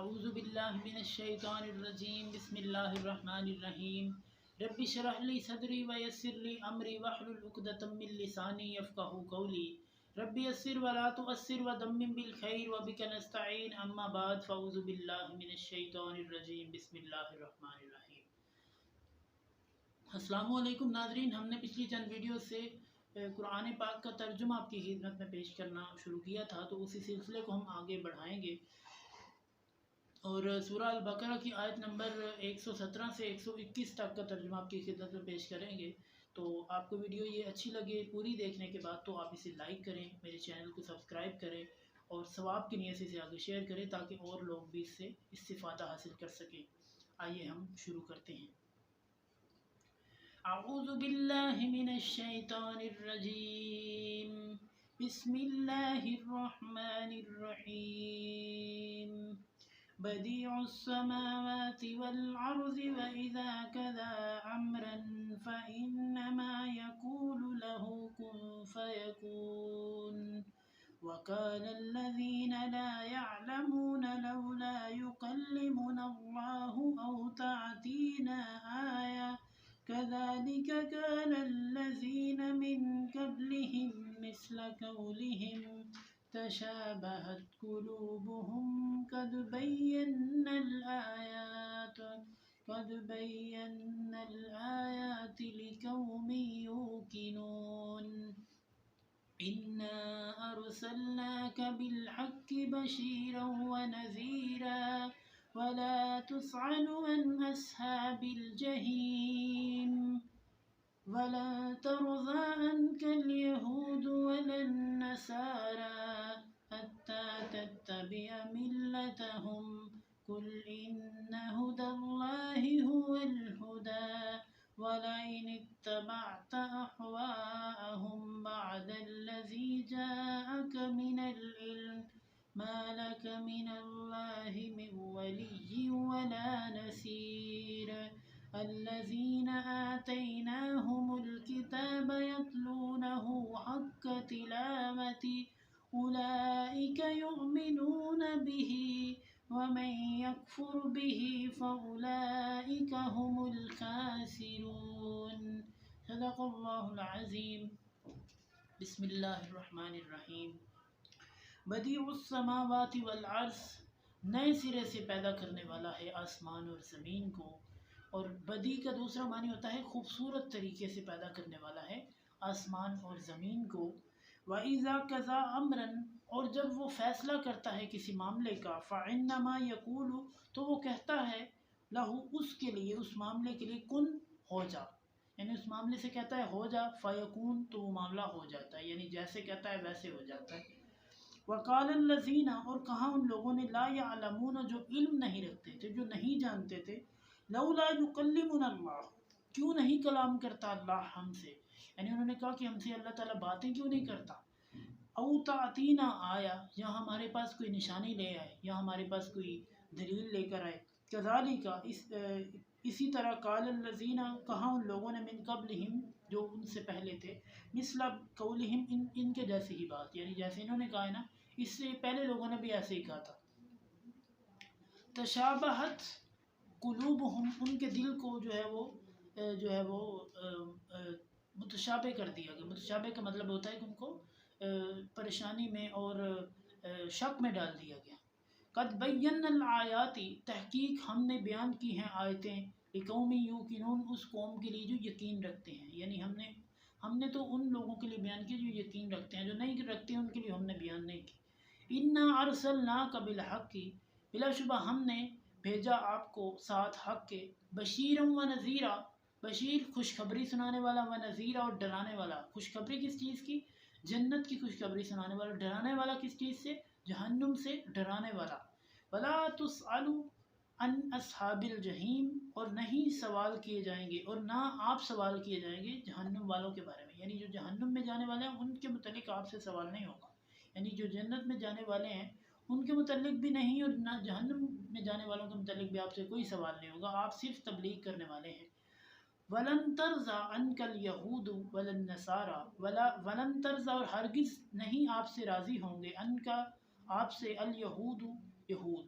اعوذ باللہ من الشیطان الرجیم بسم اللہ الرحمن الرحیم رب اشرح لی صدری ویسر لی امری واحلل عقدۃ من لسانی یفقہوا قولی رب یسر ولا تعسر ودمم بالخیر وبک نستعین اما بعد فاعوذ باللہ من الشیطان الرجیم بسم اللہ الرحمن الرحیم۔ السلام علیکم ناظرین، ہم نے پچھلی چند ویڈیو سے قرآن پاک کا ترجمہ آپ کی خدمت میں پیش کرنا شروع کیا تھا، تو اسی سلسلے کو ہم آگے بڑھائیں گے اور سورہ البقرہ کی آیت نمبر 117 سے 121 تک کا ترجمہ آپ کی خدمت میں پیش کریں گے۔ تو آپ کو ویڈیو یہ اچھی لگے پوری دیکھنے کے بعد تو آپ اسے لائک کریں، میرے چینل کو سبسکرائب کریں اور ثواب کی نیت سے اسے آگے شیئر کریں تاکہ اور لوگ بھی اس سے استفادہ حاصل کر سکیں۔ آئیے ہم شروع کرتے ہیں۔ اعوذ باللہ من الشیطان الرجیم بسم اللہ الرحمن الرحیم بدیع السماوات والارض وإذا قضى امرا فإنما يقول له كن فيكون وقال الذين لا يعلمون لولا يكلمنا الله أو تأتينا آية كذلك قال الذين من قبلهم مثل قولهم تشابهت قلوبهم قد بينا الآيات لقوم يوقنون إنا أرسلناك بالحق بشيرا ونذيرا ولا تسأل عن أصحاب الجحيم ولا ترضى عنك اليهود ولا النصارى حتى تتبع ملتهم قل إن هدى الله هو الهدى ولئن اتبعت أهواءهم بعد الذي جاءك من العلم ما لك من الله من ولي ولا نصير الذين آتيناهم الكتاب يتلونه حق تلاوته أولئك يؤمنون به ومن يكفر به فأولئك هم الخاسرون صدق اللہ العظیم۔ بسم اللہ الرحمن الرحیم۔ بدیع السماوات والارض، نئے سرے سے پیدا کرنے والا ہے آسمان اور زمین کو، اور بدیع کا دوسرا معنی ہوتا ہے خوبصورت طریقے سے پیدا کرنے والا ہے آسمان اور زمین کو۔ وَإِذَا قَضَىٰ أَمْرًا، اور جب وہ فیصلہ کرتا ہے کسی معاملے کا، فَإِنَّمَا يَقُولُ، تو وہ کہتا ہے لَهُ، اس کے لیے، اس معاملے کے لیے، کن، ہو جا، یعنی اس معاملے سے کہتا ہے ہو جا، فَيَكُون، تو وہ معاملہ ہو جاتا ہے، یعنی جیسے کہتا ہے ویسے ہو جاتا ہے۔ وَقَالَ الَّذِينَ، اور کہا ان لوگوں نے، لَا يَعْلَمُونَ، جو علم نہیں رکھتے تھے، جو نہیں جانتے تھے، لَوْلَا يُكَلِّمُنَا اللَّهُ، کیوں نہیں کلام کرتا اللہ ہم سے، یعنی انہوں نے کہا کہ ہم سے اللہ تعالیٰ باتیں کیوں نہیں کرتا۔ او تأتینا آیا، یا ہمارے پاس کوئی نشانی لے آئے، یا ہمارے پاس کوئی دلیل لے کر آئے۔ کذالک، اسی طرح، قال الذین، کہا ان لوگوں نے، من قبلہم، جو ان سے پہلے تھے، مثل قولہم، ان کے جیسی ہی بات، یعنی جیسے انہوں نے کہا ہے نا، اس سے پہلے لوگوں نے بھی ایسے ہی کہا تھا۔ تشابہت قلوبہم، ان کے دل کو جو ہے وہ متشابہ کر دیا گیا۔ متشابہ کا مطلب ہوتا ہے کہ ان کو پریشانی میں اور شک میں ڈال دیا گیا۔ قد بینا الآیات، تحقیق ہم نے بیان کی ہیں آیتیں، لقوم یوقنون، اس قوم کے لیے جو یقین رکھتے ہیں، یعنی ہم نے تو ان لوگوں کے لیے بیان کی جو یقین رکھتے ہیں، جو نہیں رکھتے ہیں ان کے لیے ہم نے بیان نہیں کی۔ انا ارسلناک بالحق، بلا شبہ ہم نے بھیجا آپ کو ساتھ حق کے، بشیرا و نذیرا، بشیر خوشخبری سنانے والا، و نذیرا اور ڈرانے والا۔ خوشخبری کس چیز کی؟ جنت کی خوشخبری سنانے والا۔ ڈرانے والا کس چیز سے؟ جہنم سے ڈرانے والا۔ ولا تسأل عن اصحاب الجحیم، اور نہیں سوال کیے جائیں گے، اور نہ آپ سوال کیے جائیں گے جہنم والوں کے بارے میں، یعنی جو جہنم میں جانے والے ہیں ان کے متعلق آپ سے سوال نہیں ہوگا، یعنی جو جنت میں جانے والے ہیں ان کے متعلق بھی نہیں، اور نہ جہنم میں جانے والوں کے متعلق بھی آپ سے کوئی سوال نہیں ہوگا، آپ صرف تبلیغ کرنے والے ہیں۔ وَلَن تَرْضَىٰ عَنْكَ الْيَهُودُ وَلَا النَّصَارَىٰ، وَلَن تَرْضَىٰ، اور ہرگز نہیں آپ سے راضی ہوں گے، عَنْكَ، آپ سے، الْيَهُودُ، یہود،